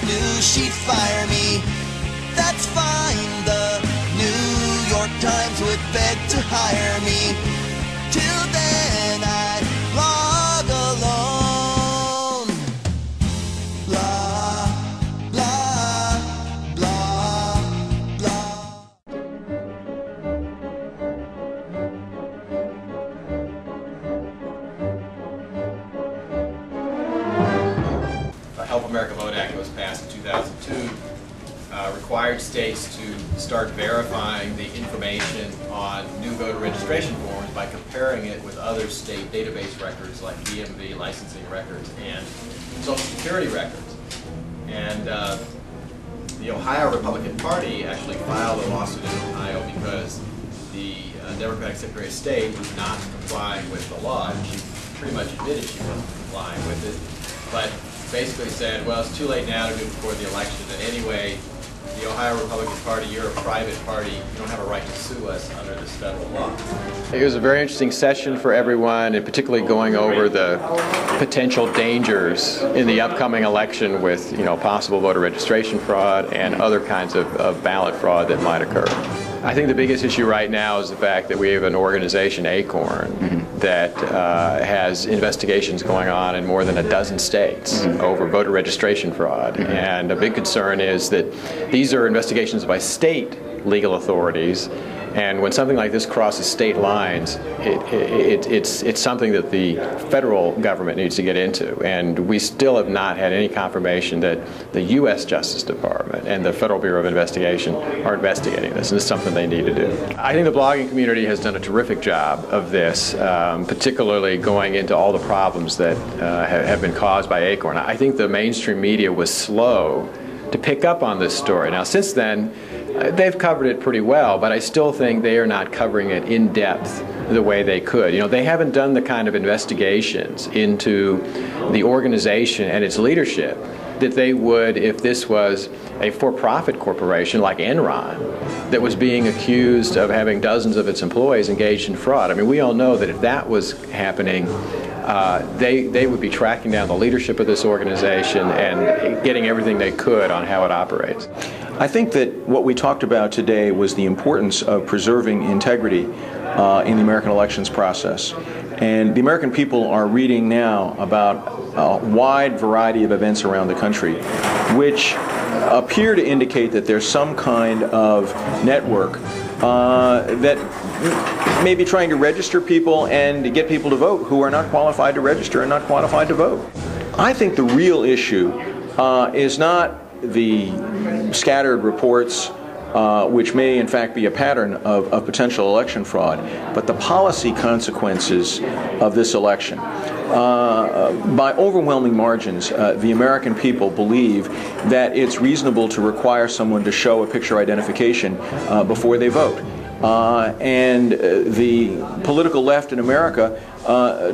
Bush knew she'd fire me. That's fine, the New York Times would beg to hire me. Till then I'd log alone. Blah, blah, blah, blah. The Help America Vote Act was passed in 2002. Required states to start verifying the information on new voter registration forms by comparing it with other state database records like DMV licensing records and Social Security records. And the Ohio Republican Party actually filed a lawsuit in Ohio because the Democratic Secretary of State was not complying with the law. And she pretty much admitted she wasn't complying with it, but basically said, well, it's too late now to do it before the election, and anyway, the Ohio Republican Party, you're a private party, you don't have a right to sue us under this federal law. It was a very interesting session for everyone, and particularly going over the potential dangers in the upcoming election with, possible voter registration fraud and other kinds of ballot fraud that might occur. I think the biggest issue right now is the fact that we have an organization, ACORN, that has investigations going on in more than a dozen states over voter registration fraud. And a big concern is that these are investigations by state legal authorities, and when something like this crosses state lines, it's something that the federal government needs to get into. And we still have not had any confirmation that the U.S. Justice Department and the Federal Bureau of Investigation are investigating this, and it's something they need to do. I think the blogging community has done a terrific job of this, particularly going into all the problems that have been caused by ACORN. I think the mainstream media was slow to pick up on this story. Now, since then, they've covered it pretty well, but I still think they are not covering it in depth the way they could. They haven't done the kind of investigations into the organization and its leadership that they would if this was a for-profit corporation like Enron that was being accused of having dozens of its employees engaged in fraud. I mean, we all know that if that was happening, they would be tracking down the leadership of this organization and getting everything they could on how it operates. I think that what we talked about today was the importance of preserving integrity in the American elections process. And the American people are reading now about a wide variety of events around the country which appear to indicate that there's some kind of network that may be trying to register people and to get people to vote who are not qualified to register and not qualified to vote. I think the real issue is not the scattered reports which may in fact be a pattern of potential election fraud, but the policy consequences of this election. By overwhelming margins, the American people believe that it's reasonable to require someone to show a picture identification before they vote. And the political left in America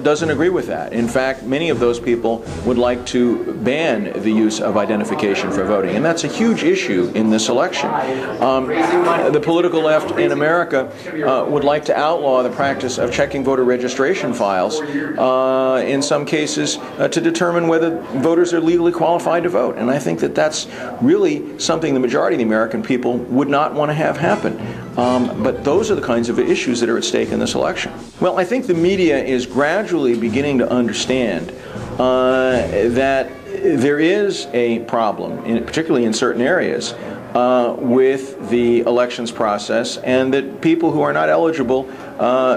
doesn't agree with that. In fact, many of those people would like to ban the use of identification for voting, and that's a huge issue in this election. The political left in America would like to outlaw the practice of checking voter registration files in some cases to determine whether voters are legally qualified to vote, and I think that that's really something the majority of the American people would not want to have happen. But those are the kinds of issues that are at stake in this election. Well, I think the media is gradually beginning to understand that there is a problem, particularly in certain areas, with the elections process, and that people who are not eligible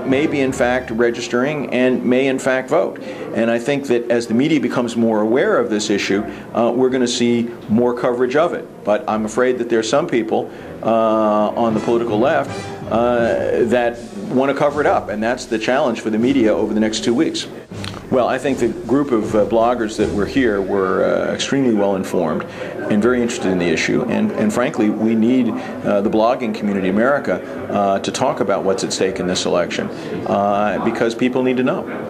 may be in fact registering and may in fact vote. And I think that as the media becomes more aware of this issue, we're going to see more coverage of it. But I'm afraid that there are some people on the political left that want to cover it up, and that's the challenge for the media over the next 2 weeks. Well, I think the group of bloggers that were here were extremely well informed and very interested in the issue, and frankly, we need the blogging community in America to talk about what's at stake in this election because people need to know.